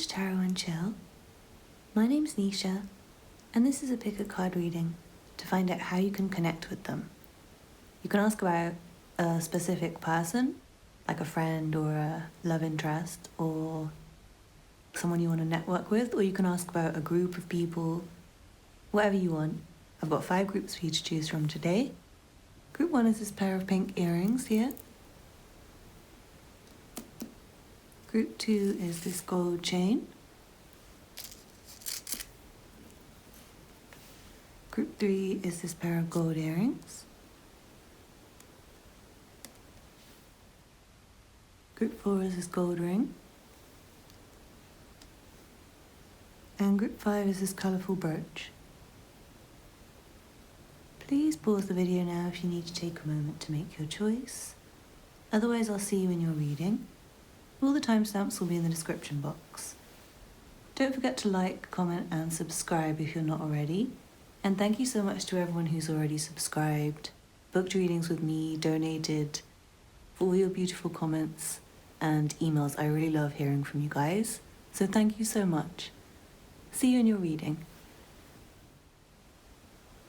to Tarot and Chill. My name's Nisha, and this is a pick a card reading to find out how you can connect with them. You can ask about a specific person, like a friend or a love interest or someone you want to network with, or you can ask about a group of people, whatever you want. I've got 5 groups for you to choose from today. Group 1 is this pair of pink earrings here. Group 2 is this gold chain. Group 3 is this pair of gold earrings. Group 4 is this gold ring. And group 5 is this colourful brooch. Please pause the video now if you need to take a moment to make your choice. Otherwise, I'll see you in your reading. All the timestamps will be in the description box. Don't forget to like, comment and subscribe if you're not already. And thank you so much to everyone who's already subscribed, booked readings with me, donated, for all your beautiful comments and emails. I really love hearing from you guys. So thank you so much. See you in your reading.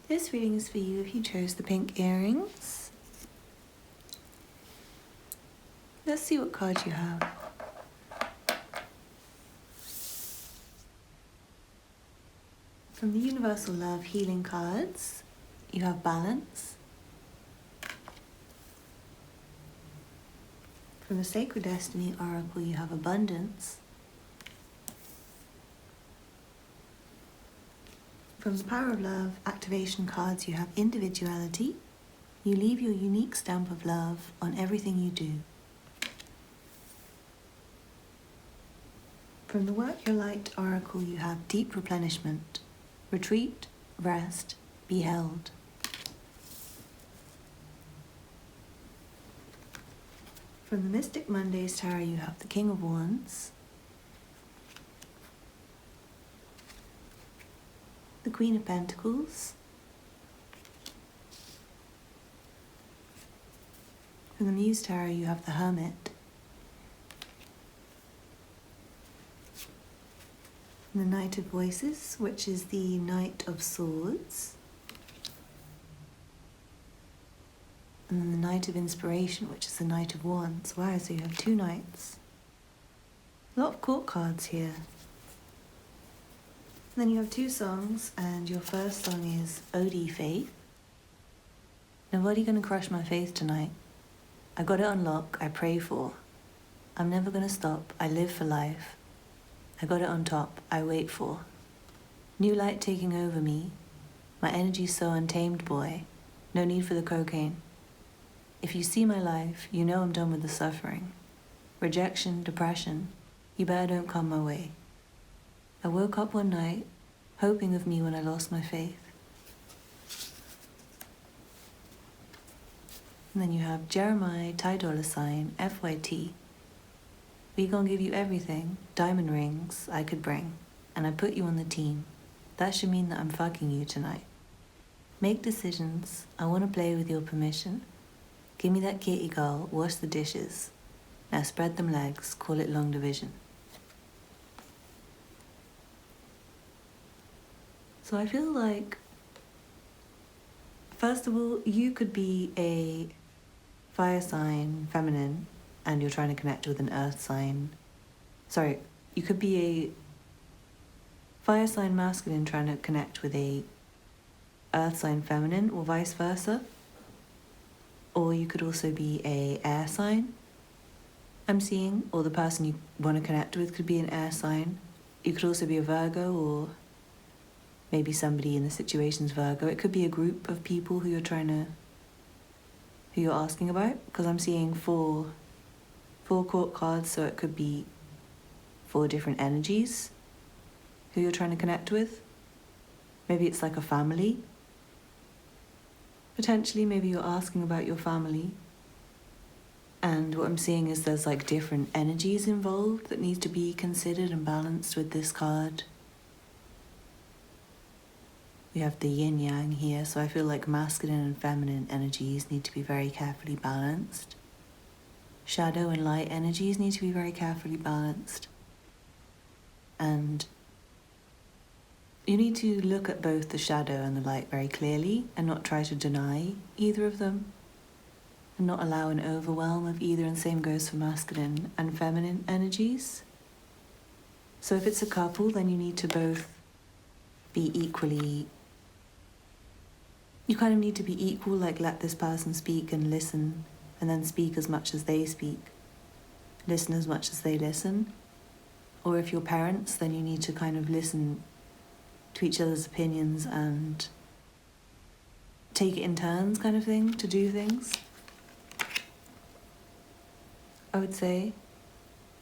This reading is for you if you chose the pink earrings. Let's see what cards you have. From the Universal Love Healing cards, you have Balance. From the Sacred Destiny Oracle, you have Abundance. From the Power of Love Activation cards, you have Individuality. You leave your unique stamp of love on everything you do. From the Work Your Light Oracle, you have Deep Replenishment. Retreat, rest, be held. From the Mystic Mondays Tarot, you have the King of Wands, the Queen of Pentacles, from the Muse Tarot, you have the Hermit, the Knight of Voices, which is the Knight of Swords, and then the Knight of Inspiration, which is the Knight of Wands. Wow, so you have 2 knights. A lot of court cards here. And then you have 2 songs, and your first song is Ode Faith. Nobody gonna crush my faith tonight. I got it on lock, I pray for. I'm never gonna stop, I live for life. I got it on top, I wait for. New light taking over me. My energy's so untamed, boy. No need for the cocaine. If you see my life, you know I'm done with the suffering. Rejection, depression, you better don't come my way. I woke up one night, hoping of me when I lost my faith. And then you have Jeremiah, Ty Dolla Sign, FYT. We gon' give you everything, diamond rings I could bring, and I put you on the team. That should mean that I'm fucking you tonight. Make decisions, I wanna play with your permission. Give me that kitty girl, wash the dishes. Now spread them legs, call it long division. So I feel like, first of all, you could be a fire sign, feminine, and you're trying to connect with an earth sign. Sorry, you could be a fire sign masculine trying to connect with a earth sign feminine, or vice versa. Or you could also be a air sign, I'm seeing, or the person you want to connect with could be an air sign. You could also be a Virgo, or maybe somebody in the situation's Virgo. It could be a group of people who you're asking about, because I'm seeing four court cards, so it could be 4 different energies who you're trying to connect with. Maybe it's like a family. Potentially, maybe you're asking about your family. And what I'm seeing is there's like different energies involved that need to be considered and balanced with this card. We have the yin-yang here, so I feel like masculine and feminine energies need to be very carefully balanced. Shadow and light energies need to be very carefully balanced. And you need to look at both the shadow and the light very clearly and not try to deny either of them and not allow an overwhelm of either, and same goes for masculine and feminine energies. So if it's a couple, then you need to both be equally, you kind of need to be equal, like let this person speak and listen, and then speak as much as they speak, listen as much as they listen. Or if you're parents, then you need to kind of listen to each other's opinions and take it in turns, kind of thing, to do things. I would say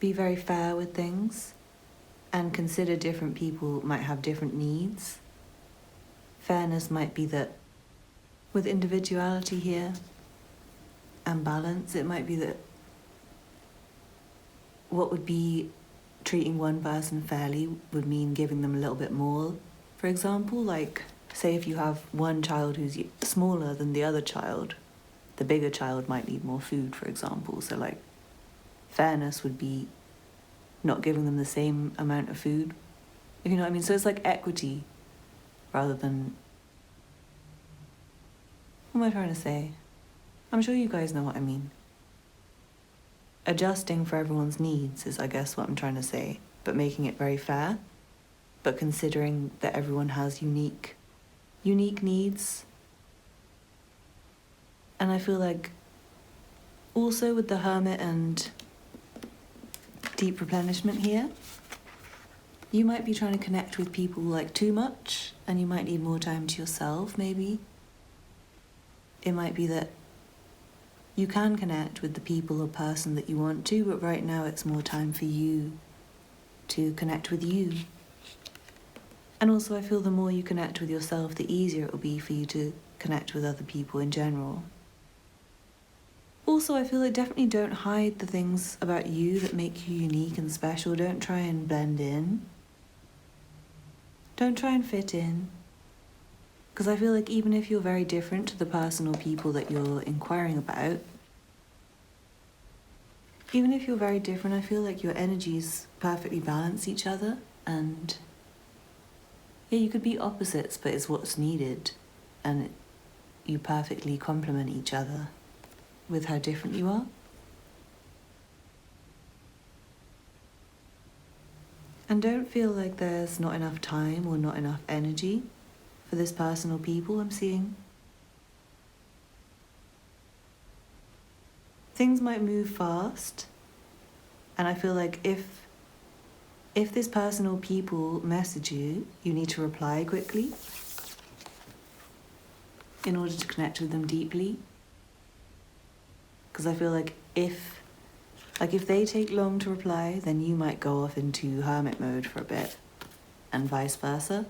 be very fair with things and consider different people might have different needs. Fairness might be that with individuality here and balance, it might be that what would be treating one person fairly would mean giving them a little bit more. For example, like, say if you have one child who's smaller than the other child, the bigger child might need more food, for example. So, like, fairness would be not giving them the same amount of food, if you know what I mean. So it's like equity rather than... What am I trying to say? I'm sure you guys know what I mean. Adjusting for everyone's needs is, I guess, what I'm trying to say, but making it very fair, but considering that everyone has unique needs. And I feel like also with the Hermit and deep replenishment here, you might be trying to connect with people like too much, and you might need more time to yourself, maybe. It might be that you can connect with the people or person that you want to, but right now it's more time for you to connect with you. And also I feel the more you connect with yourself, the easier it will be for you to connect with other people in general. Also, I feel like definitely don't hide the things about you that make you unique and special. Don't try and blend in. Don't try and fit in. Because I feel like even if you're very different to the person or people that you're inquiring about, even if you're very different, I feel like your energies perfectly balance each other. And yeah, you could be opposites, but it's what's needed. And you perfectly complement each other with how different you are. And don't feel like there's not enough time or not enough energy for this person or people I'm seeing. Things might move fast, and I feel like if this person or people message you, you need to reply quickly in order to connect with them deeply. Because I feel like if they take long to reply, then you might go off into hermit mode for a bit, and vice versa.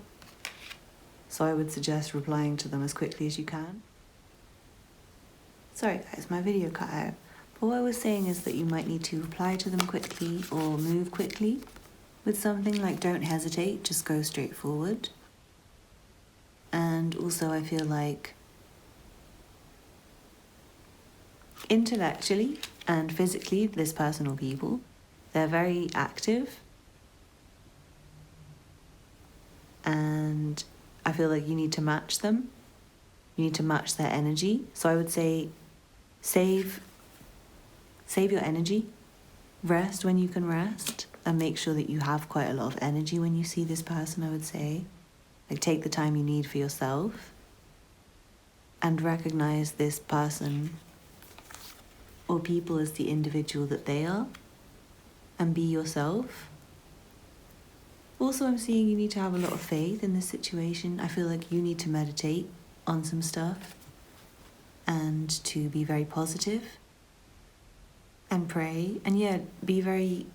So I would suggest replying to them as quickly as you can. Sorry guys, my video cut out. But what I was saying is that you might need to reply to them quickly or move quickly with something. Like, don't hesitate, just go straight forward. And also I feel like intellectually and physically, this person or people, they're very active. And I feel like you need to match them. You need to match their energy. So I would say save your energy. Rest when you can rest. And make sure that you have quite a lot of energy when you see this person, I would say. Like, take the time you need for yourself. And recognize this person or people as the individual that they are, and be yourself. Also, I'm seeing you need to have a lot of faith in this situation. I feel like you need to meditate on some stuff and to be very positive and pray. And yeah, be very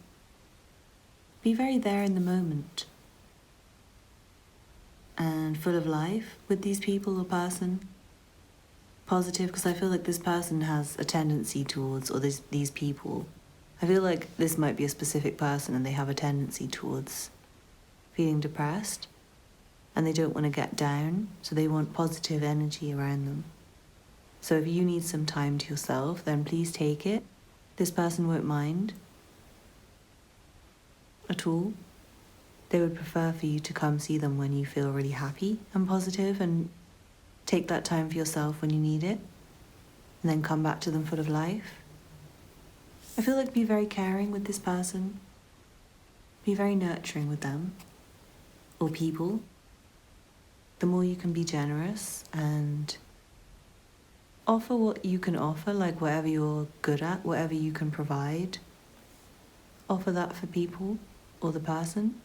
there in the moment and full of life with these people or person. Positive, because I feel like this person has a tendency towards, or these people, I feel like this might be a specific person and they have a tendency towards feeling depressed and they don't want to get down, so they want positive energy around them. So if you need some time to yourself, then please take it. This person won't mind at all. they would prefer for you to come see them when you feel really happy and positive, and take that time for yourself when you need it, and then come back to them full of life. I feel like be very caring with this person, be very nurturing with them, or people. The more you can be generous and offer what you can offer, like whatever you're good at, whatever you can provide, offer that for people or the person.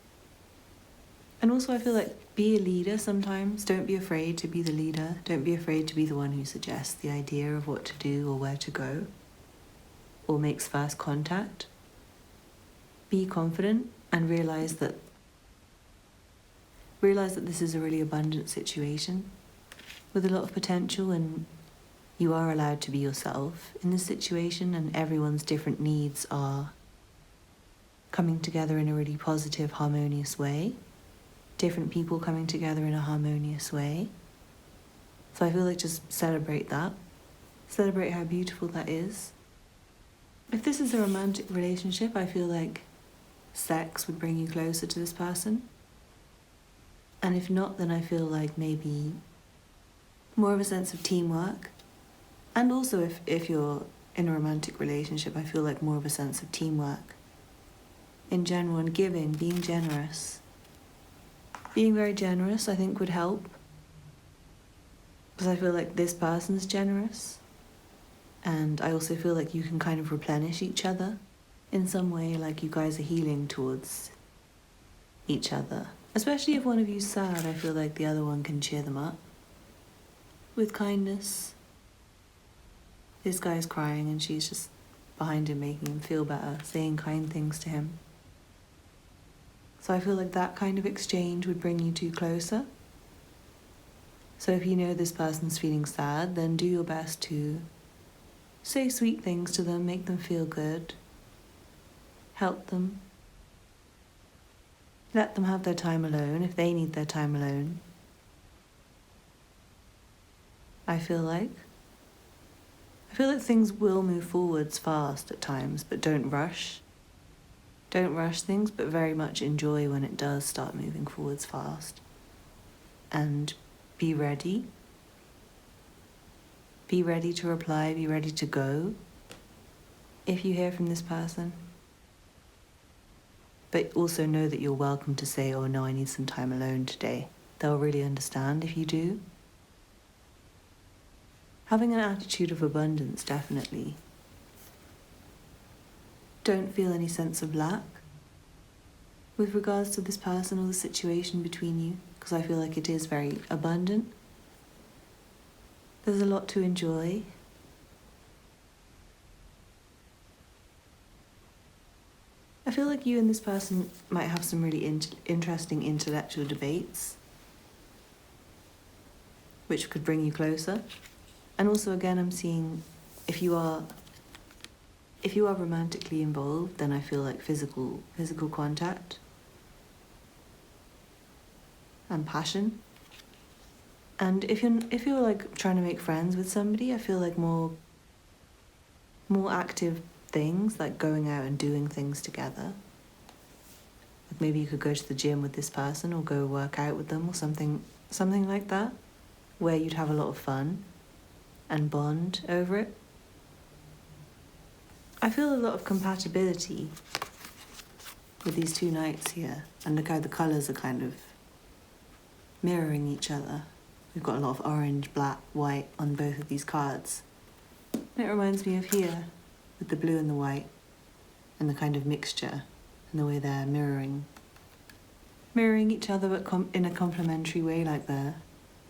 And also I feel like be a leader sometimes. Don't be afraid to be the leader. Don't be afraid to be the one who suggests the idea of what to do or where to go, or makes first contact. Be confident and realize that this is a really abundant situation with a lot of potential, and you are allowed to be yourself in this situation, and everyone's different needs are coming together in a really positive, harmonious way. Different people coming together in a harmonious way. So I feel like just celebrate that. Celebrate how beautiful that is. If this is a romantic relationship, I feel like sex would bring you closer to this person. And if not, then I feel like maybe more of a sense of teamwork. And also if you're in a romantic relationship, I feel like more of a sense of teamwork in general, and giving, being generous. Being very generous, I think, would help. Because I feel like this person's generous. And I also feel like you can kind of replenish each other in some way, like you guys are healing towards each other. Especially if one of you's sad, I feel like the other one can cheer them up with kindness. This guy's crying and she's just behind him, making him feel better, saying kind things to him. So I feel like that kind of exchange would bring you two closer. So if you know this person's feeling sad, then do your best to say sweet things to them, make them feel good, help them. Let them have their time alone if they need their time alone. I feel like things will move forwards fast at times, but don't rush. Don't rush things, but very much enjoy when it does start moving forwards fast. And be ready. Be ready to reply, be ready to go if you hear from this person. But also know that you're welcome to say, oh no, I need some time alone today. They'll really understand if you do. Having an attitude of abundance, definitely. Don't feel any sense of lack with regards to this person or the situation between you, because I feel like it is very abundant. There's a lot to enjoy. I feel like you and this person might have some really interesting intellectual debates, which could bring you closer. And also, again, I'm seeing if you are romantically involved, then I feel like physical contact and passion. And if you're like trying to make friends with somebody, I feel like more active things, like going out and doing things together. Like maybe you could go to the gym with this person or go work out with them or something like that, where you'd have a lot of fun and bond over it. I feel a lot of compatibility with these two knights here, and look how the colours are kind of mirroring each other. We've got a lot of orange, black, white on both of these cards. And it reminds me of here, with the blue and the white, and the kind of mixture, and the way they're mirroring each other, but in a complementary way, like they're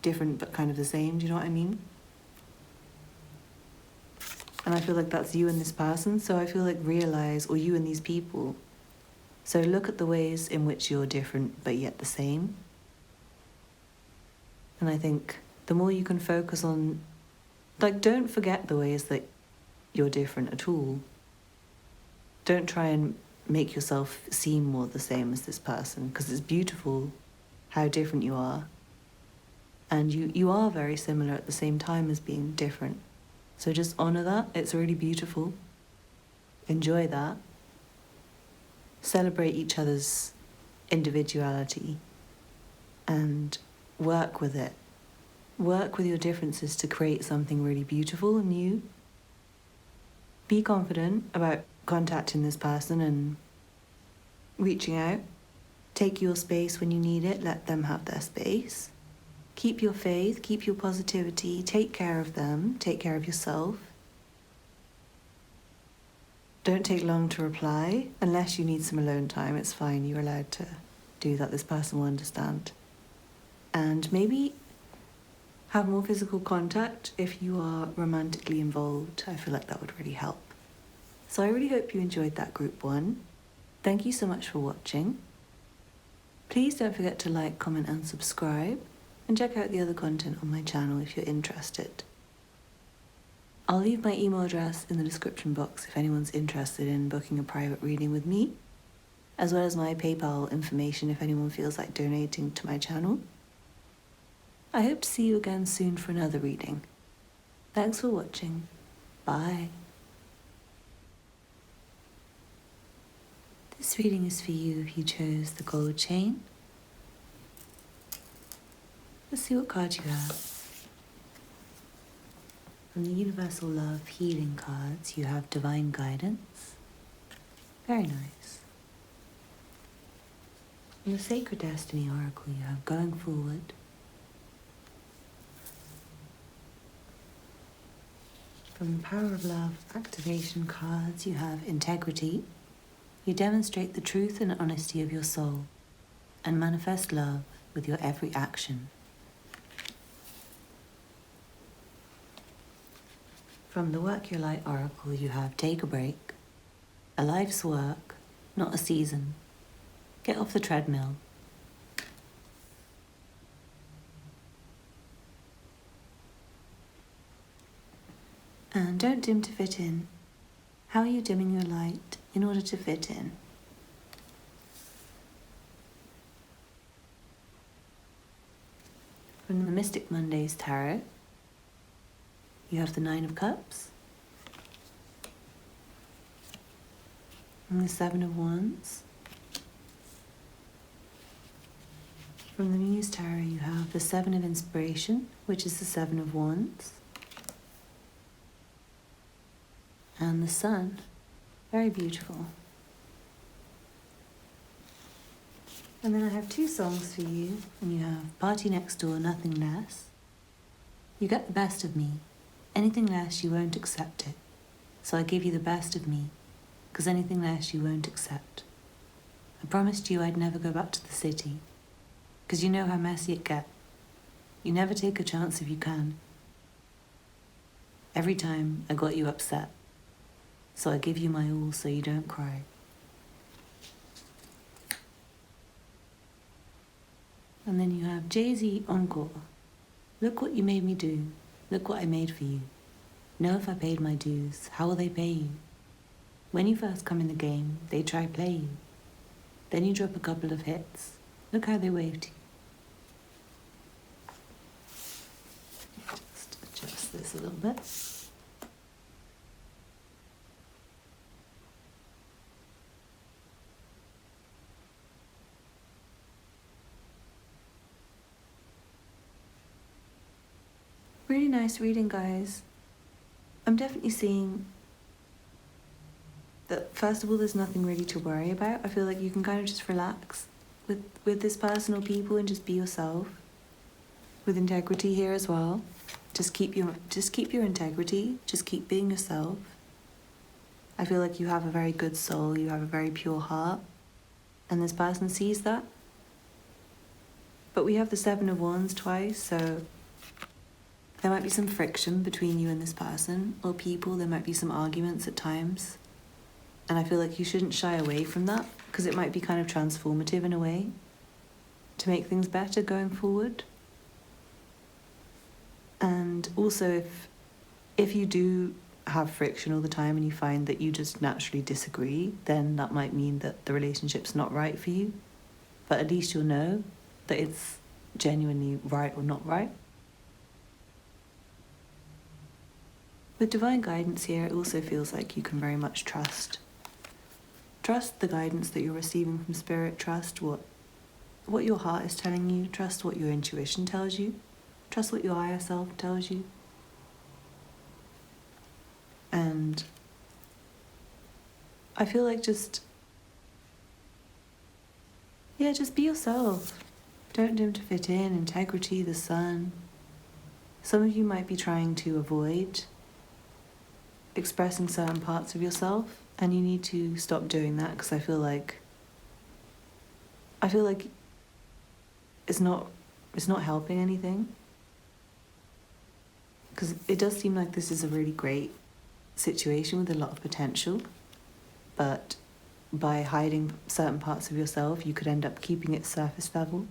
different but kind of the same, do you know what I mean? And I feel like that's you and this person, so I feel like or you and these people. So look at the ways in which you're different but yet the same. And I think the more you can focus on, like, don't forget the ways that you're different at all. Don't try and make yourself seem more the same as this person, because it's beautiful how different you are. And you are very similar at the same time as being different. So just honor that. It's really beautiful. Enjoy that. Celebrate each other's individuality and work with it. Work with your differences to create something really beautiful and new. Be confident about contacting this person and reaching out. Take your space when you need it, let them have their space. Keep your faith, keep your positivity, take care of them, take care of yourself. Don't take long to reply. Unless you need some alone time, it's fine, you're allowed to do that, this person will understand. And maybe have more physical contact if you are romantically involved. I feel like that would really help. So I really hope you enjoyed that group 1. Thank you so much for watching. Please don't forget to like, comment and subscribe, and check out the other content on my channel if you're interested. I'll leave my email address in the description box if anyone's interested in booking a private reading with me, as well as my PayPal information if anyone feels like donating to my channel. I hope to see you again soon for another reading. Thanks for watching. Bye. This reading is for you if you chose the gold chain. Let's see what card you have. From the Universal Love Healing cards, you have Divine Guidance. Very nice. From the Sacred Destiny Oracle, you have Going Forward. From the Power of Love Activation cards, you have Integrity. You demonstrate the truth and honesty of your soul and manifest love with your every action. From the Work Your Light Oracle, you have Take a Break. A life's work, not a season. Get off the treadmill. And don't dim to fit in. How are you dimming your light in order to fit in? From the Mystic Mondays Tarot, you have the Nine of Cups and the Seven of Wands. From the Muse Tarot, you have the Seven of Inspiration, which is the Seven of Wands, and the Sun. Very beautiful. And then I have 2 songs for you, and you have Party Next Door, Nothing Less. You get the best of me. Anything less, you won't accept it. So I give you the best of me, because anything less you won't accept. I promised you I'd never go back to the city, because you know how messy it gets. You never take a chance if you can. Every time I got you upset. So I give you my all so you don't cry. And then you have Jay-Z Encore. Look what you made me do. Look what I made for you. Know if I paid my dues, how will they pay you? When you first come in the game, they try play you. Then you drop a couple of hits. Look how they wave to you. Just adjust this a little bit. Really nice reading, guys. I'm definitely seeing that, first of all, there's nothing really to worry about. I feel like you can kind of just relax with this person or people and just be yourself. With integrity here as well. Just keep your integrity. Just keep being yourself. I feel like you have a very good soul. You have a very pure heart. And this person sees that. But we have the Seven of Wands twice, so there might be some friction between you and this person or people. There might be some arguments at times. And I feel like you shouldn't shy away from that because it might be kind of transformative in a way to make things better going forward. And also if you do have friction all the time and you find that you just naturally disagree, then that might mean that the relationship's not right for you. But at least you'll know that it's genuinely right or not right. With divine guidance here, it also feels like you can very much trust. Trust the guidance that you're receiving from Spirit. Trust what what your heart is telling you. Trust what your intuition tells you. Trust what your higher self tells you. And I feel like just be yourself. Don't dim to fit in. Integrity, the sun. Some of you might be trying to avoid expressing certain parts of yourself, and you need to stop doing that, because I feel like it's not helping anything. Because it does seem like this is a really great situation with a lot of potential, but by hiding certain parts of yourself, you could end up keeping it surface level.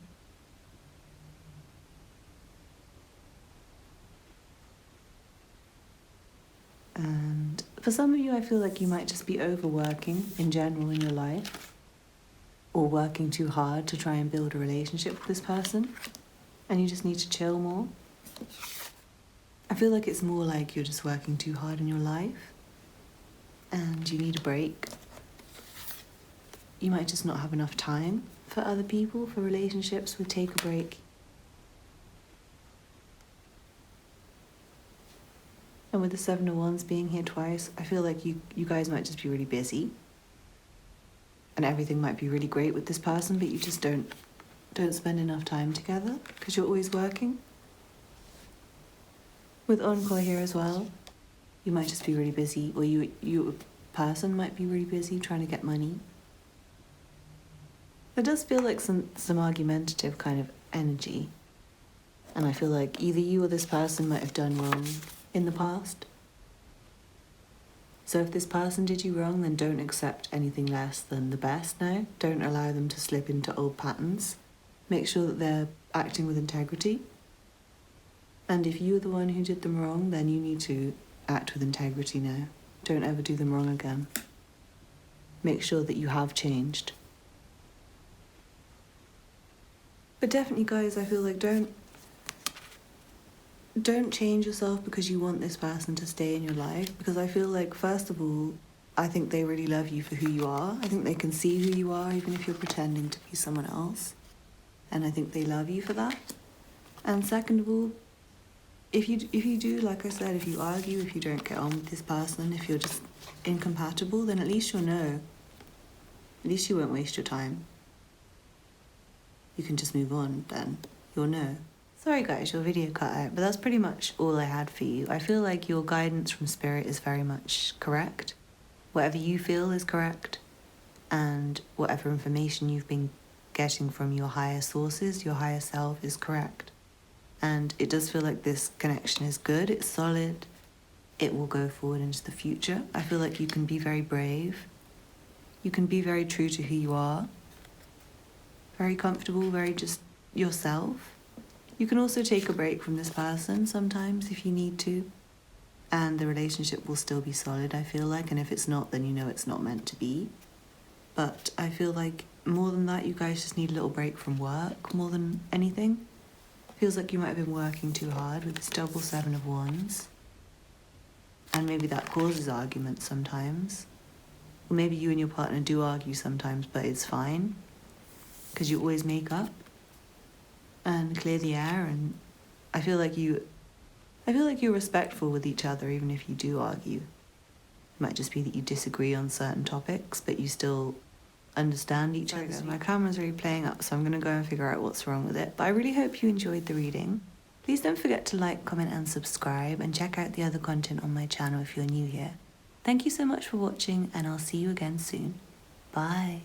And for some of you, I feel like you might just be overworking in general in your life, or working too hard to try and build a relationship with this person, and you just need to chill more. I feel like it's more like you're just working too hard in your life and you need a break. You might just not have enough time for other people, for relationships with take a break. And with the Seven of Wands being here twice, I feel like you guys might just be really busy. And everything might be really great with this person, but you just don't spend enough time together because you're always working. With Encore here as well, you might just be really busy, or you person might be really busy trying to get money. There does feel like some argumentative kind of energy. And I feel like either you or this person might have done wrong in the past. So if this person did you wrong, then don't accept anything less than the best now. Don't allow them to slip into old patterns. Make sure that they're acting with integrity. And if you're the one who did them wrong, then you need to act with integrity now. Don't ever do them wrong again. Make sure that you have changed. But definitely, guys, I feel like don't change yourself because you want this person to stay in your life. Because I feel like, first of all, I think they really love you for who you are. I think they can see who you are, even if you're pretending to be someone else. And I think they love you for that. And second of all, if you do, like I said, if you argue, if you don't get on with this person, if you're just incompatible, then at least you'll know. At least you won't waste your time. You can just move on, then you'll know. Sorry guys, your video cut out, but that's pretty much all I had for you. I feel like your guidance from Spirit is very much correct. Whatever you feel is correct, and whatever information you've been getting from your higher sources, your higher self, is correct. And it does feel like this connection is good, it's solid, it will go forward into the future. I feel like you can be very brave, you can be very true to who you are, very comfortable, very just yourself. You can also take a break from this person sometimes if you need to, and the relationship will still be solid, I feel like, and if it's not, then you know it's not meant to be. But I feel like more than that, you guys just need a little break from work more than anything. Feels like you might have been working too hard with this double Seven of Wands. And maybe that causes arguments sometimes. Or maybe you and your partner do argue sometimes, but it's fine. Because you always make up and clear the air. And I feel like you're respectful with each other, even if you do argue. It might just be that you disagree on certain topics, but you still understand each other. My camera's really playing up, so I'm going to go and figure out what's wrong with it. But I really hope you enjoyed the reading. Please don't forget to like, comment and subscribe, and check out the other content on my channel if you're new here. Thank you so much for watching, and I'll see you again soon. Bye.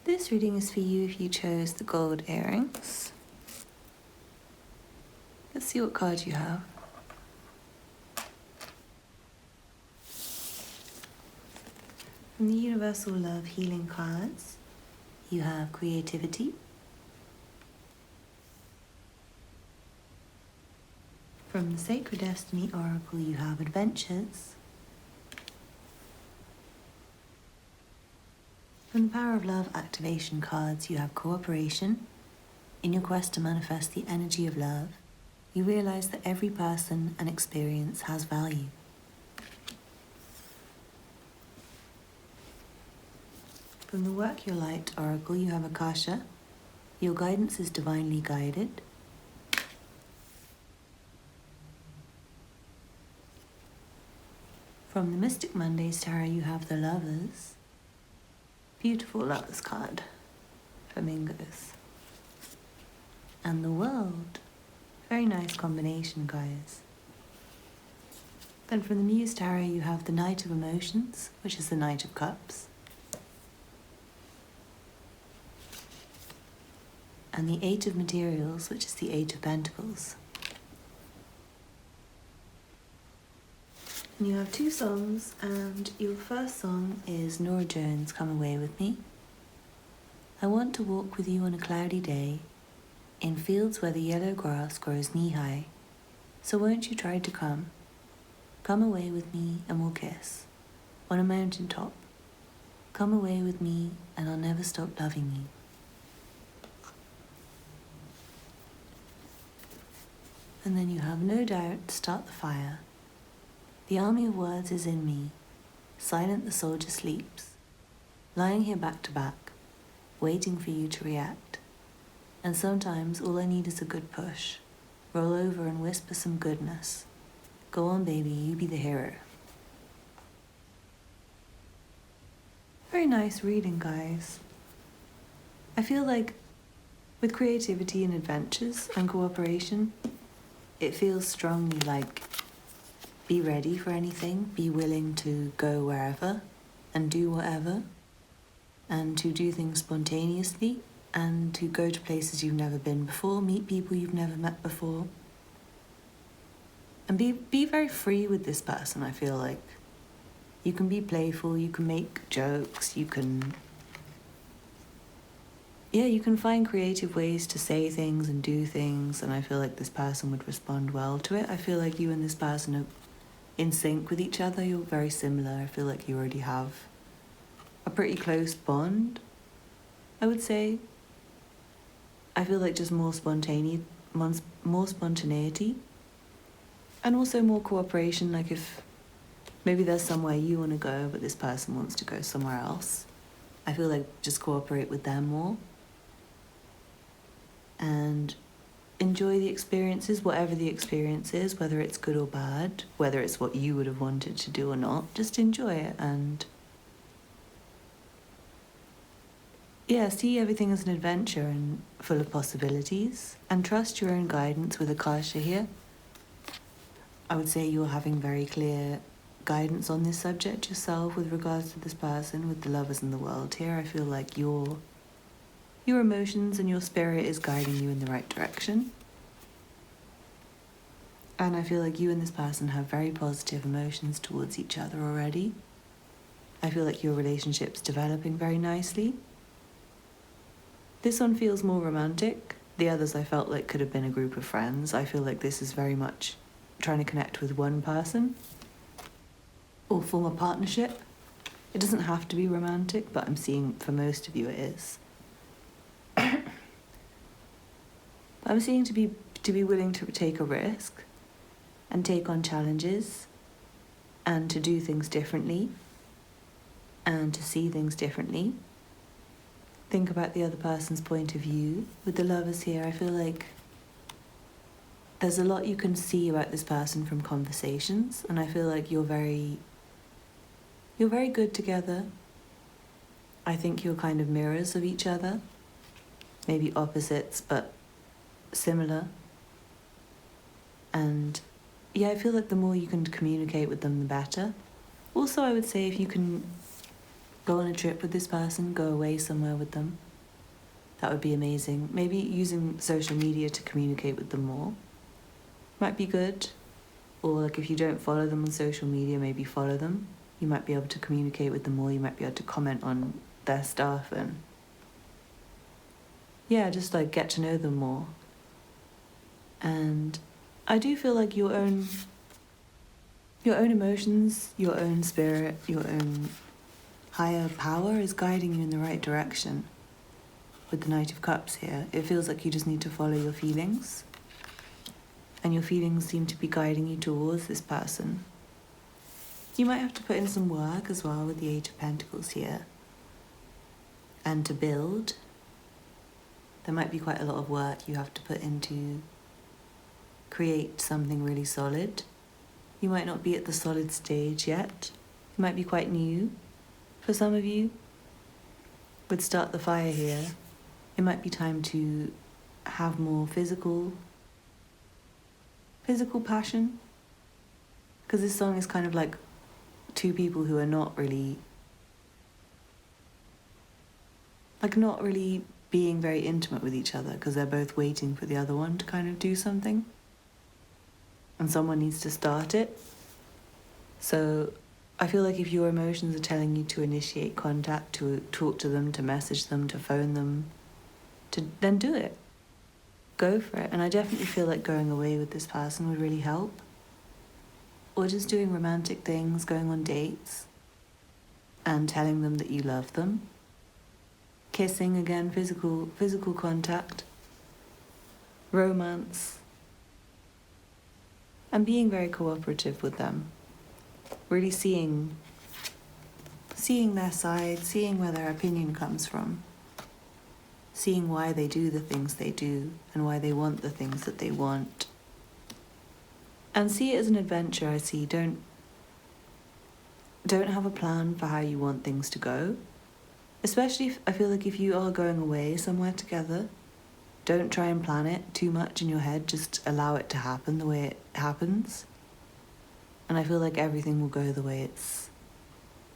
This reading is for you if you chose the gold earrings. Let's see what card you have. From the Universal Love Healing cards, you have Creativity. From the Sacred Destiny Oracle, you have Adventures. From the Power of Love Activation cards, you have Cooperation. In your quest to manifest the energy of love, you realize that every person and experience has value. From the Work Your Light Oracle, you have Akasha. Your guidance is divinely guided. From the Mystic Mondays Tarot, you have the Lovers. Beautiful Lovers card. Flamingos. And the World. Very nice combination, guys. Then from the Muse Tarot, you have the Knight of Emotions, which is the Knight of Cups. And the Eight of Materials, which is the Eight of Pentacles. And you have two songs, and your first song is Norah Jones' Come Away With Me. I want to walk with you on a cloudy day, in fields where the yellow grass grows knee-high. So won't you try to come? Come away with me and we'll kiss, on a mountain top. Come away with me and I'll never stop loving you. And then you have No Doubt, Start the Fire. The army of words is in me. Silent the soldier sleeps. Lying here back to back, waiting for you to react. And sometimes all I need is a good push. Roll over and whisper some goodness. Go on, baby, you be the hero. Very nice reading, guys. I feel like with creativity and adventures and cooperation, it feels strongly like be ready for anything, be willing to go wherever and do whatever, and to do things spontaneously, and to go to places you've never been before, meet people you've never met before. And be very free with this person, I feel like. You can be playful, you can make jokes, you can find creative ways to say things and do things, and I feel like this person would respond well to it. I feel like you and this person are in sync with each other. You're very similar. I feel like you already have a pretty close bond, I would say. I feel like just more spontaneity, and also more cooperation. Like if maybe there's somewhere you want to go, but this person wants to go somewhere else, I feel like just cooperate with them more and enjoy the experiences, whatever the experience is, whether it's good or bad, whether it's what you would have wanted to do or not, just enjoy it and see everything as an adventure and full of possibilities, and trust your own guidance with Akasha here. I would say you're having very clear guidance on this subject yourself with regards to this person, with the Lovers in the World here. I feel like your emotions and your spirit is guiding you in the right direction. And I feel like you and this person have very positive emotions towards each other already. I feel like your relationship's developing very nicely. This one feels more romantic. The others I felt like could have been a group of friends. I feel like this is very much trying to connect with one person or form a partnership. It doesn't have to be romantic, but I'm seeing for most of you it is. I'm seeing to be willing to take a risk and take on challenges and to do things differently and to see things differently. Think about the other person's point of view. With the Lovers here, I feel like there's a lot you can see about this person from conversations, and I feel like you're very good together. I think you're kind of mirrors of each other. Maybe opposites, but similar. And I feel like the more you can communicate with them, the better. Also, I would say if you can go on a trip with this person, go away somewhere with them, that would be amazing. Maybe using social media to communicate with them more might be good. Or like if you don't follow them on social media, maybe follow them. You might be able to communicate with them more. You might be able to comment on their stuff and just like get to know them more. And I do feel like your own emotions, your own spirit, your own higher power is guiding you in the right direction. With the Knight of Cups here, it feels like you just need to follow your feelings. And your feelings seem to be guiding you towards this person. You might have to put in some work as well with the Eight of Pentacles here. and to build. There might be quite a lot of work you have to put into create something really solid. You might not be at the solid stage yet. It might be quite new for some of you. Would start the fire here. It might be time to have more physical passion. Because this song is kind of like two people who are not really being very intimate with each other because they're both waiting for the other one to kind of do something. And someone needs to start it. So I feel like if your emotions are telling you to initiate contact, to talk to them, to message them, to phone them, then do it. Go for it. And I definitely feel like going away with this person would really help. Or just doing romantic things, going on dates, and telling them that you love them. Kissing again, physical contact, romance, and being very cooperative with them. Really seeing their side, seeing where their opinion comes from, seeing why they do the things they do and why they want the things that they want. And see it as an adventure. I see. Don't have a plan for how you want things to go. Especially if I feel like if you are going away somewhere together, don't try and plan it too much in your head. Just allow it to happen the way it happens. And I feel like everything will go the way it's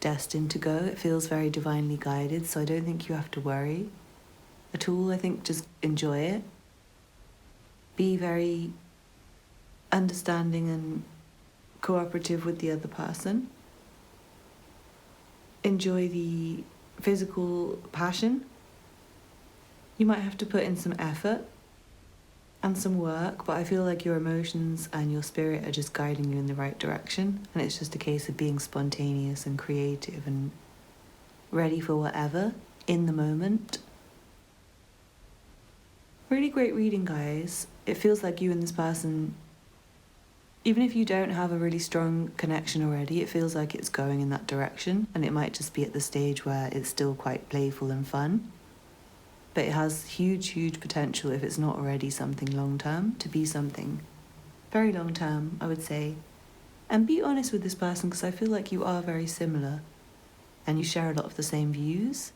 destined to go. It feels very divinely guided, so I don't think you have to worry at all. I think just enjoy it. Be very understanding and cooperative with the other person. Enjoy the physical passion. You might have to put in some effort and some work, but I feel like your emotions and your spirit are just guiding you in the right direction, and it's just a case of being spontaneous and creative and ready for whatever in the moment. Really great reading, guys. It feels like you and this person, even if you don't have a really strong connection already, it feels like it's going in that direction, and it might just be at the stage where it's still quite playful and fun. But it has huge potential, if it's not already something long-term, to be something very long-term, I would say. And be honest with this person, because I feel like you are very similar and you share a lot of the same views,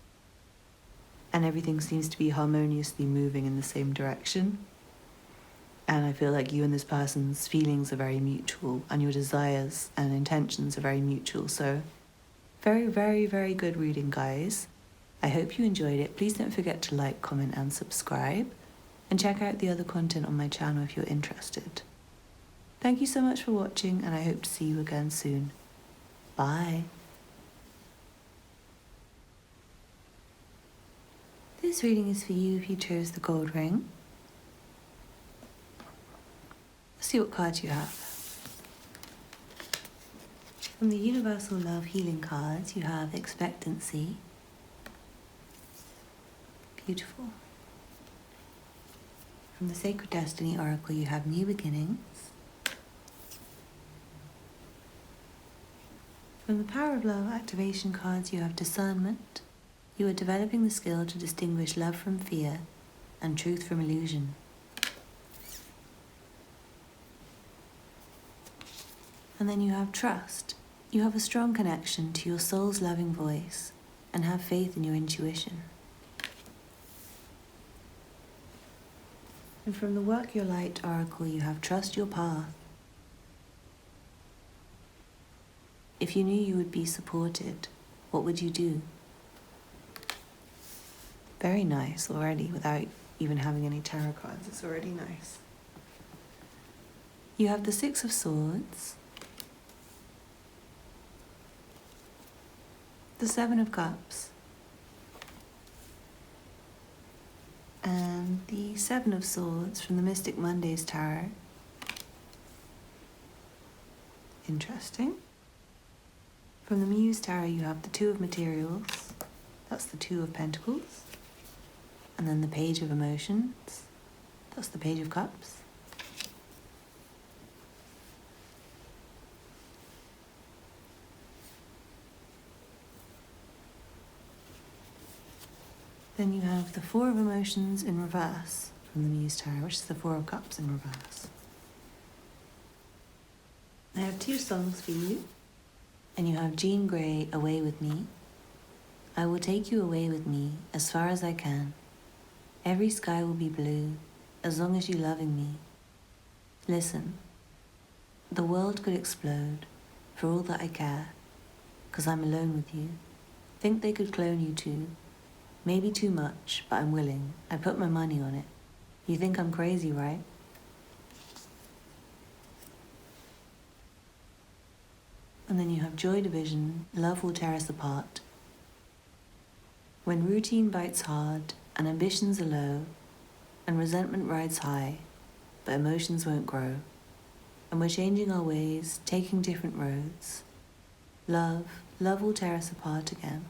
and everything seems to be harmoniously moving in the same direction. And I feel like you and this person's feelings are very mutual, and your desires and intentions are very mutual. So very good reading, guys. I hope you enjoyed it. Please don't forget to like, comment and subscribe, and check out the other content on my channel if you're interested. Thank you so much for watching, and I hope to see you again soon. Bye. This reading is for you if you chose the gold ring. Let's see what cards you have. From the Universal Love Healing cards, you have Expectancy. Beautiful. From the Sacred Destiny Oracle, you have New Beginnings. From the Power of Love Activation cards, you have Discernment. You are developing the skill to distinguish love from fear and truth from illusion. And then you have Trust. You have a strong connection to your soul's loving voice and have faith in your intuition. And from the Work Your Light Oracle, you have Trust Your Path. If you knew you would be supported, what would you do? Very nice already, without even having any tarot cards. It's already nice. You have the Six of Swords, the Seven of Cups, and the Seven of Swords from the Mystic Mondays Tarot. Interesting. From the Muse Tarot, you have the Two of Materials. That's the Two of Pentacles. And then the Page of Emotions. That's the Page of Cups. Then you have the Four of Emotions in reverse from the Muse Tarot, which is the Four of Cups in reverse. I have two songs for you. And you have Jean Grey, Away With Me. I will take you away with me as far as I can. Every sky will be blue as long as you loving me. Listen, the world could explode for all that I care, 'cause I'm alone with you. Think they could clone you too. Maybe too much, but I'm willing. I put my money on it. You think I'm crazy, right? And then you have Joy Division, Love Will Tear Us Apart. When routine bites hard and ambitions are low and resentment rides high, but emotions won't grow, and we're changing our ways, taking different roads, love will tear us apart again.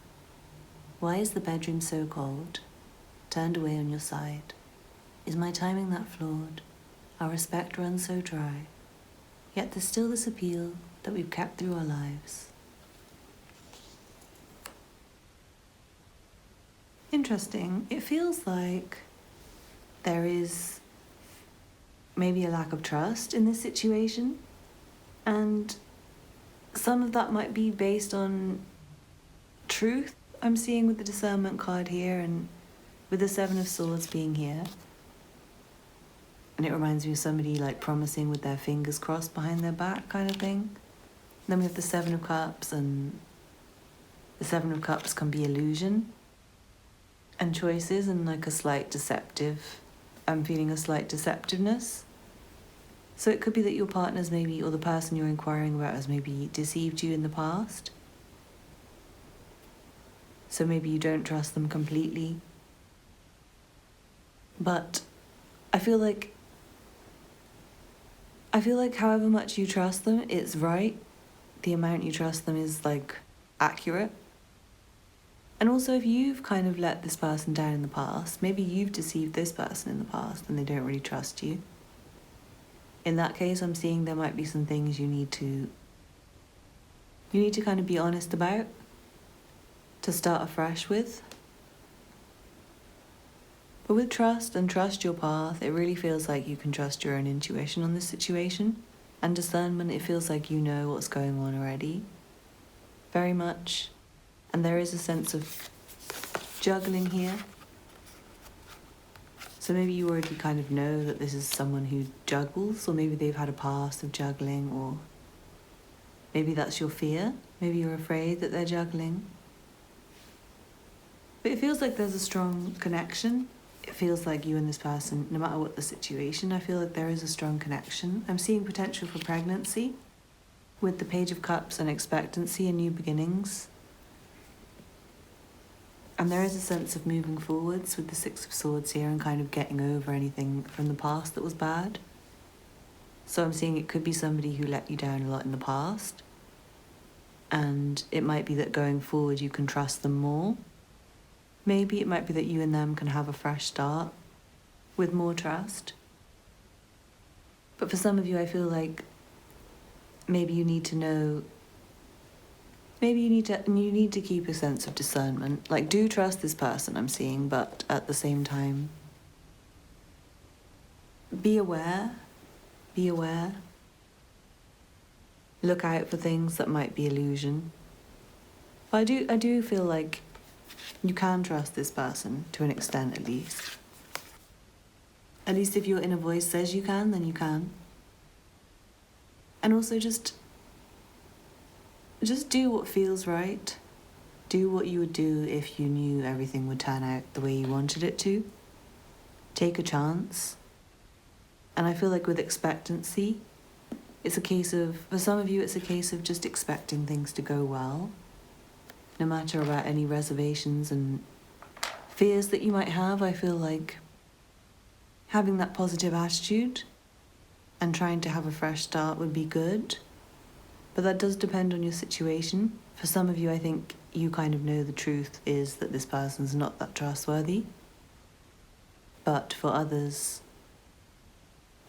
Why is the bedroom so cold, turned away on your side? Is my timing that flawed? Our respect runs so dry. Yet there's still this appeal that we've kept through our lives. Interesting. It feels like there is maybe a lack of trust in this situation, and some of that might be based on truth. I'm seeing with the Discernment card here and with the Seven of Swords being here. And it reminds me of somebody like promising with their fingers crossed behind their back kind of thing. Then we have the Seven of Cups, and the Seven of Cups can be illusion and choices and like a slight deceptive. I'm feeling a slight deceptiveness. So it could be that your partner's maybe, or the person you're inquiring about has maybe deceived you in the past. So maybe you don't trust them completely. But I feel like however much you trust them, it's right. The amount you trust them is like accurate. And also if you've kind of let this person down in the past, maybe you've deceived this person in the past and they don't really trust you. In that case, I'm seeing there might be some things you need to kind of be honest about to start afresh with. But with trust and trust your path, it really feels like you can trust your own intuition on this situation. And discernment, it feels like you know what's going on already. Very much. And there is a sense of juggling here. So maybe you already kind of know that this is someone who juggles, or maybe they've had a past of juggling, or maybe that's your fear. Maybe you're afraid that they're juggling. But it feels like there's a strong connection. It feels like you and this person, no matter what the situation, I feel like there is a strong connection. I'm seeing potential for pregnancy with the Page of Cups and expectancy and new beginnings. And there is a sense of moving forwards with the Six of Swords here and kind of getting over anything from the past that was bad. So I'm seeing it could be somebody who let you down a lot in the past. And it might be that going forward you can trust them more. Maybe it might be that you and them can have a fresh start with more trust. But for some of you, I feel like maybe you need to know, maybe you need to keep a sense of discernment. Like, do trust this person, I'm seeing, but at the same time, be aware. Look out for things that might be illusion. But I do feel like you can trust this person to an extent, at least. At least if your inner voice says you can, then you can. And also just do what feels right. Do what you would do if you knew everything would turn out the way you wanted it to. Take a chance. And I feel like with expectancy, it's a case of, for some of you, it's a case of just expecting things to go well. No matter about any reservations and fears that you might have, I feel like having that positive attitude and trying to have a fresh start would be good. But that does depend on your situation. For some of you, I think you kind of know the truth is that this person's not that trustworthy. But for others,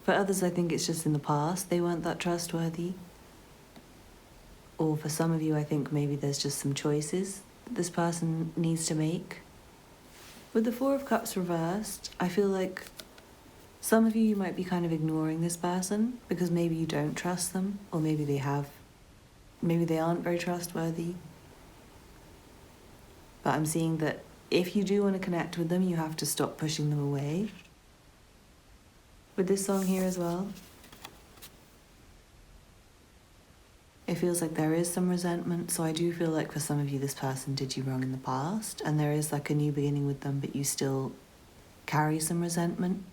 I think it's just in the past they weren't that trustworthy. Or for some of you, I think maybe there's just some choices that this person needs to make. With the Four of Cups reversed, I feel like some of you might be kind of ignoring this person because maybe you don't trust them, or maybe they aren't very trustworthy. But I'm seeing that if you do want to connect with them, you have to stop pushing them away. With this song here as well, it feels like there is some resentment, so I do feel like for some of you this person did you wrong in the past, and there is like a new beginning with them, but you still carry some resentment.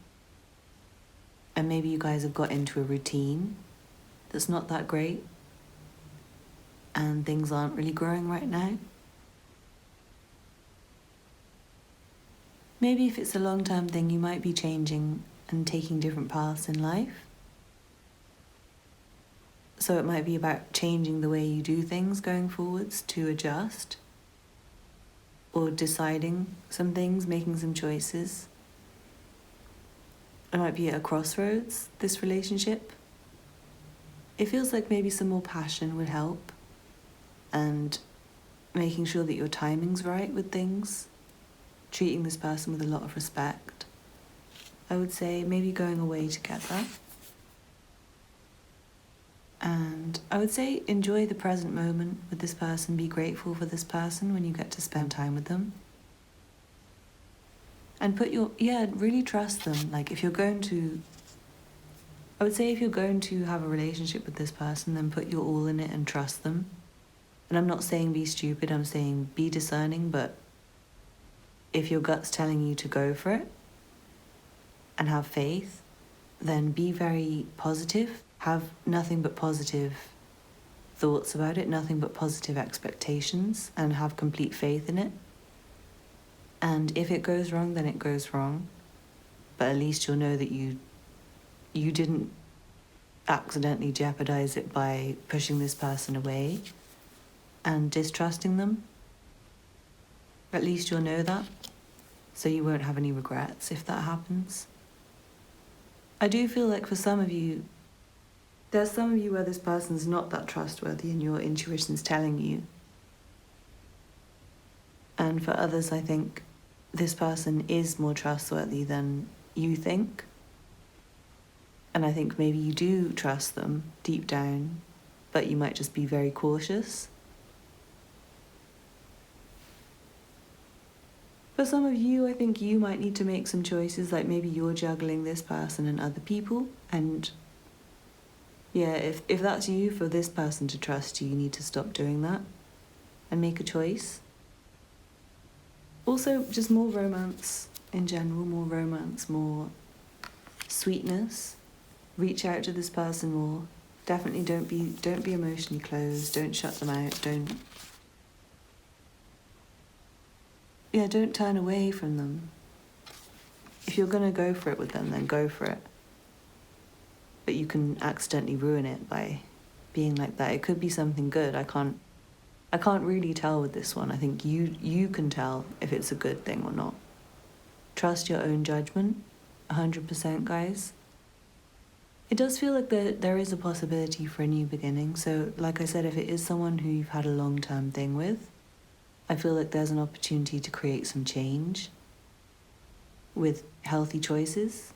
And maybe you guys have got into a routine that's not that great, and things aren't really growing right now. Maybe if it's a long-term thing, you might be changing and taking different paths in life. So it might be about changing the way you do things going forwards to adjust, or deciding some things, making some choices. It might be at a crossroads, this relationship. It feels like maybe some more passion would help, and making sure that your timing's right with things, treating this person with a lot of respect. I would say maybe going away together. And I would say enjoy the present moment with this person, be grateful for this person when you get to spend time with them. And really trust them. Like I would say if you're going to have a relationship with this person, then put your all in it and trust them. And I'm not saying be stupid, I'm saying be discerning, but if your gut's telling you to go for it and have faith, then be very positive. Have nothing but positive thoughts about it, nothing but positive expectations, and have complete faith in it. And if it goes wrong, then it goes wrong. But at least you'll know that you didn't accidentally jeopardize it by pushing this person away and distrusting them. At least you'll know that, so you won't have any regrets if that happens. I do feel like for some of you, there's some of you where this person's not that trustworthy and your intuition's telling you. And for others, I think this person is more trustworthy than you think. And I think maybe you do trust them deep down, but you might just be very cautious. For some of you, I think you might need to make some choices, like maybe you're juggling this person and other people, and yeah, if that's you, for this person to trust you, you need to stop doing that and make a choice. Also, just more romance in general, more romance, more sweetness. Reach out to this person more. Definitely don't be emotionally closed. Don't shut them out. Don't turn away from them. If you're gonna go for it with them, then go for it. But you can accidentally ruin it by being like that. It could be something good. I can't really tell with this one. I think you can tell if it's a good thing or not. Trust your own judgment, 100%, guys. It does feel like there is a possibility for a new beginning. So, like I said, if it is someone who you've had a long-term thing with, I feel like there's an opportunity to create some change with healthy choices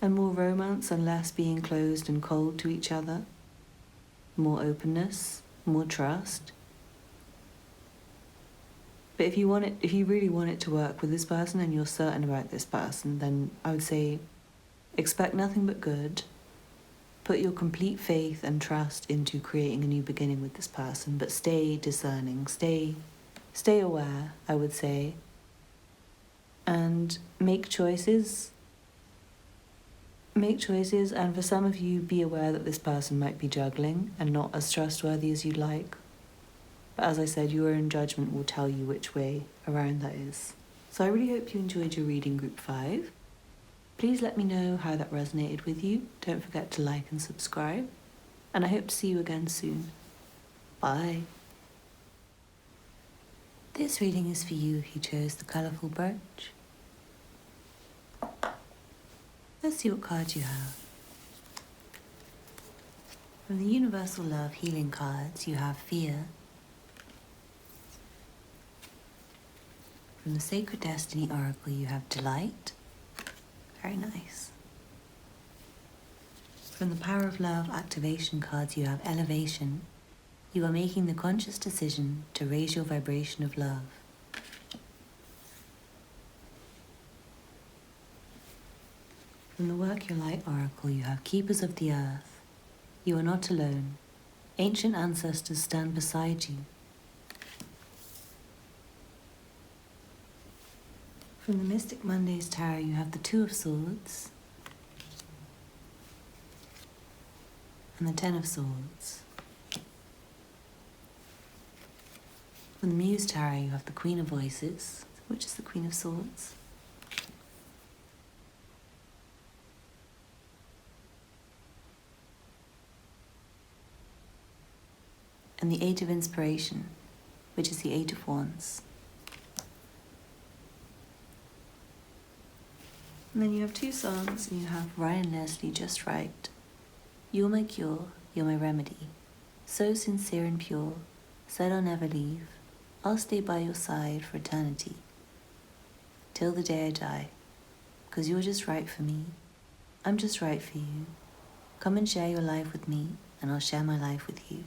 and more romance and less being closed and cold to each other. More openness, more trust. But if you really want it to work with this person and you're certain about this person, then I would say expect nothing but good. Put your complete faith and trust into creating a new beginning with this person, but stay discerning, stay aware, I would say, and make choices. Make choices, and for some of you, be aware that this person might be juggling and not as trustworthy as you'd like. But as I said, your own judgment will tell you which way around that is. So I really hope you enjoyed your reading, Group 5. Please let me know how that resonated with you. Don't forget to like and subscribe. And I hope to see you again soon. Bye. This reading is for you who chose the colourful brooch. Let's see what cards you have. From the Universal Love Healing cards, you have Fear. From the Sacred Destiny Oracle, you have Delight. Very nice. From the Power of Love activation cards, you have Elevation. You are making the conscious decision to raise your vibration of love. From the Work Your Light Oracle, you have Keepers of the Earth. You are not alone. Ancient ancestors stand beside you. From the Mystic Mondays Tarot, you have the Two of Swords and the Ten of Swords. From the Muse Tarot, you have the Queen of Voices, which is the Queen of Swords. And the Eight of Inspiration, which is the Eight of Wands. And then you have two songs, and you have Ryan Leslie, Just Right. You're my cure, you're my remedy. So sincere and pure, said I'll never leave. I'll stay by your side for eternity. Till the day I die. 'Cause you're just right for me. I'm just right for you. Come and share your life with me, and I'll share my life with you.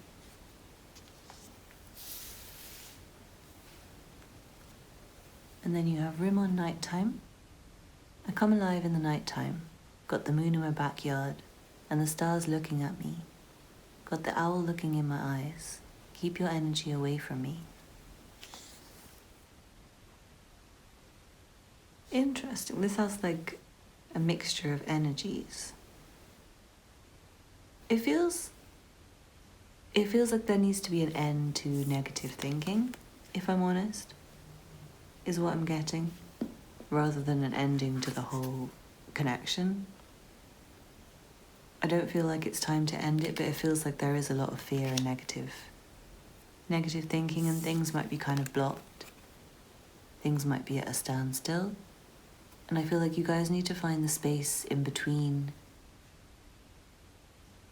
And then you have Rim on Nighttime. I come alive in the nighttime. Got the moon in my backyard, and the stars looking at me. Got the owl looking in my eyes. Keep your energy away from me. Interesting. This has like a mixture of energies. It feels like there needs to be an end to negative thinking, if I'm honest, is what I'm getting, rather than an ending to the whole connection. I don't feel like it's time to end it, but it feels like there is a lot of fear and negative thinking, and things might be kind of blocked. Things might be at a standstill. And I feel like you guys need to find the space in between.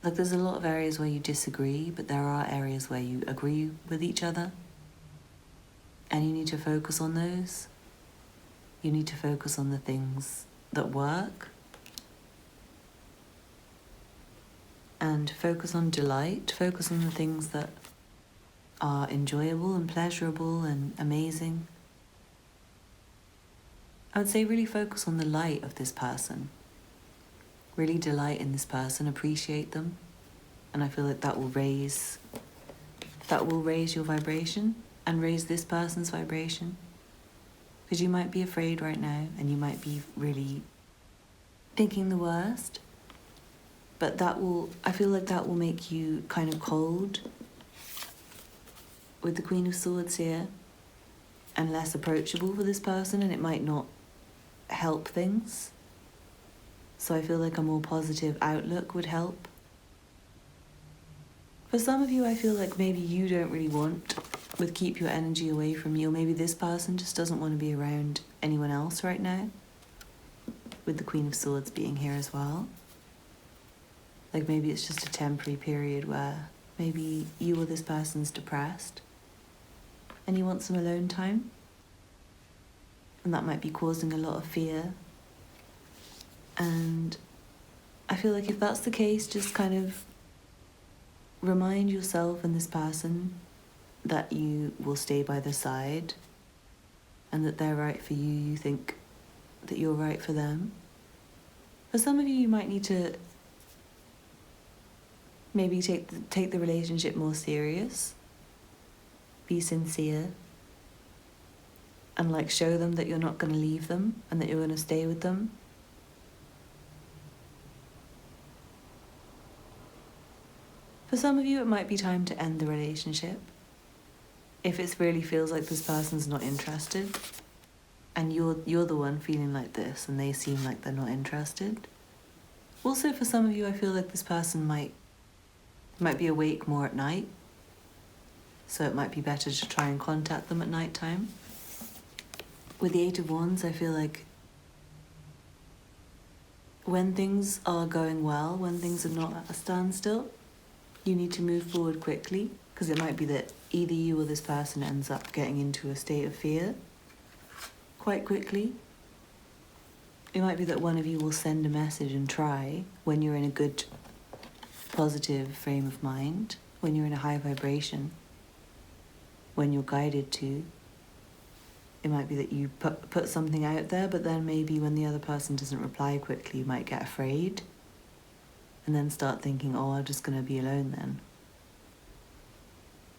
Like there's a lot of areas where you disagree, but there are areas where you agree with each other. And you need to focus on those. You need to focus on the things that work. And focus on delight. Focus on the things that are enjoyable and pleasurable and amazing. I would say really focus on the light of this person. Really delight in this person, appreciate them. And I feel like that will raise your vibration and raise this person's vibration. Because you might be afraid right now and you might be really thinking the worst. But I feel like that will make you kind of cold with the Queen of Swords here and less approachable for this person, and it might not help things. So I feel like a more positive outlook would help. For some of you, I feel like maybe you don't really want with keep your energy away from you, or maybe this person just doesn't want to be around anyone else right now, with the Queen of Swords being here as well. Like maybe it's just a temporary period where maybe you or this person's depressed and you want some alone time. And that might be causing a lot of fear. And I feel like if that's the case, just kind of remind yourself and this person that you will stay by their side and that they're right for you. You think that you're right for them. For some of you, you might need to maybe take the relationship more serious. Be sincere. And like show them that you're not going to leave them and that you're going to stay with them. For some of you, it might be time to end the relationship. If it really feels like this person's not interested and you're the one feeling like this and they seem like they're not interested. Also, for some of you, I feel like this person might be awake more at night. So it might be better to try and contact them at night time. With the Eight of Wands, I feel like when things are going well, when things are not at a standstill, you need to move forward quickly, because it might be that either you or this person ends up getting into a state of fear. quite quickly. It might be that one of you will send a message and try when you're in a good, positive frame of mind, when you're in a high vibration, when you're guided to. It might be that you put something out there, but then maybe when the other person doesn't reply quickly, you might get afraid and then start thinking, oh, I'm just going to be alone then.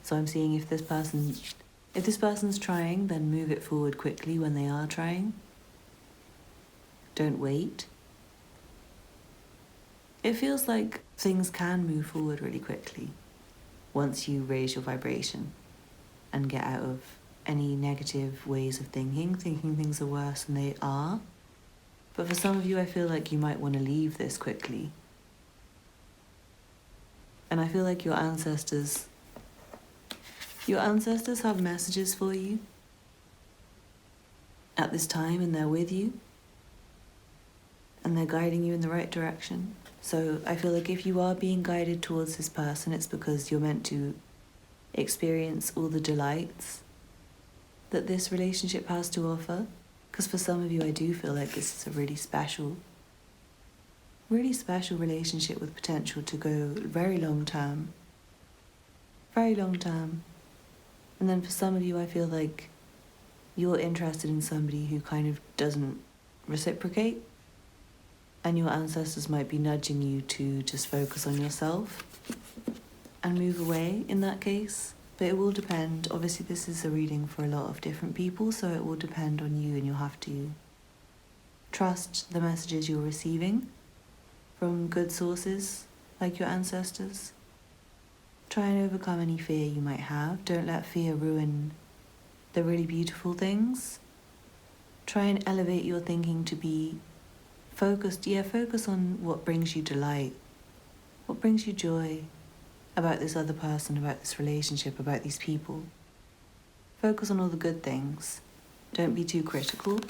So I'm seeing if this person's trying, then move it forward quickly when they are trying. Don't wait. It feels like things can move forward really quickly once you raise your vibration and get out of any negative ways of thinking things are worse than they are. But for some of you, I feel like you might want to leave this quickly. And I feel like your ancestors have messages for you at this time, and they're with you. And they're guiding you in the right direction. So I feel like if you are being guided towards this person, it's because you're meant to experience all the delights that this relationship has to offer. Because for some of you, I do feel like this is a really special relationship with potential to go very long term. Very long term. And then for some of you, I feel like you're interested in somebody who kind of doesn't reciprocate. And your ancestors might be nudging you to just focus on yourself and move away in that case. But it will depend. Obviously, this is a reading for a lot of different people, so it will depend on you, and you'll have to trust the messages you're receiving from good sources like your ancestors. Try and overcome any fear you might have. Don't let fear ruin the really beautiful things. Try and elevate your thinking to be focused on what brings you delight, what brings you joy about this other person, about this relationship, about these people. Focus on all the good things. Don't be too critical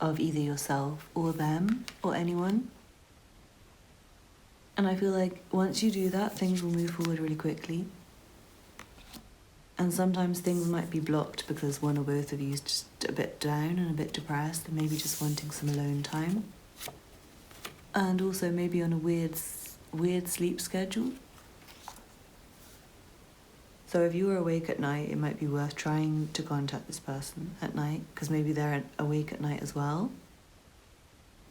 of either yourself or them or anyone. And I feel like once you do that, things will move forward really quickly. And sometimes things might be blocked because one or both of you is just a bit down and a bit depressed and maybe just wanting some alone time. And also maybe on a weird sleep schedule. So if you are awake at night, it might be worth trying to contact this person at night because maybe they're awake at night as well.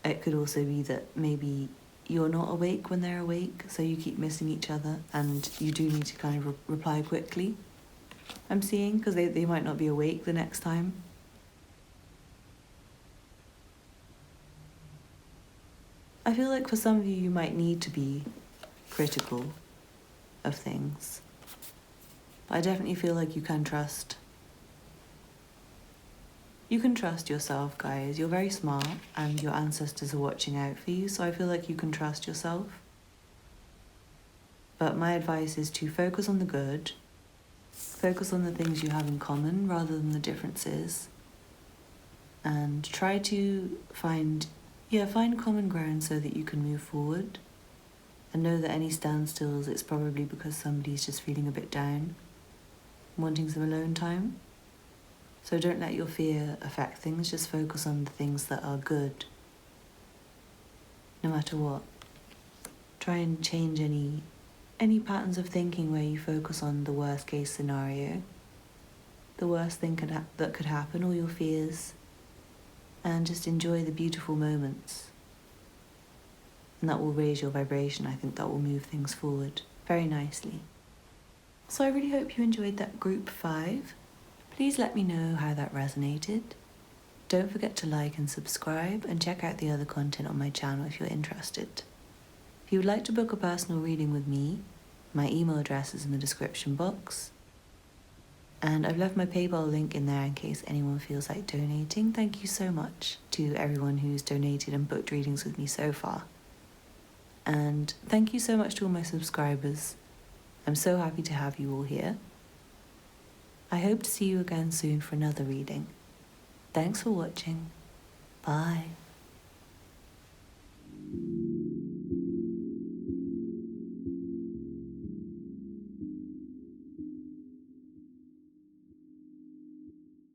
It could also be that maybe you're not awake when they're awake, so you keep missing each other and you do need to kind of reply quickly. I'm seeing, because they might not be awake the next time. I feel like for some of you, you might need to be critical of things. But I definitely feel like you can trust. You can trust yourself, guys. You're very smart and your ancestors are watching out for you, so I feel like you can trust yourself. But my advice is to focus on the good. Focus on the things you have in common rather than the differences. And try to find common ground so that you can move forward. And know that any standstills, it's probably because somebody's just feeling a bit down, wanting some alone time. So don't let your fear affect things, just focus on the things that are good, no matter what. Try and change any patterns of thinking where you focus on the worst case scenario, the worst thing that could happen, all your fears, and just enjoy the beautiful moments. And that will raise your vibration. I think that will move things forward very nicely. So I really hope you enjoyed that group 5. Please let me know how that resonated. Don't forget to like and subscribe and check out the other content on my channel if you're interested. If you would like to book a personal reading with me, my email address is in the description box. And I've left my PayPal link in there in case anyone feels like donating. Thank you so much to everyone who's donated and booked readings with me so far. And thank you so much to all my subscribers. I'm so happy to have you all here. I hope to see you again soon for another reading. Thanks for watching. Bye.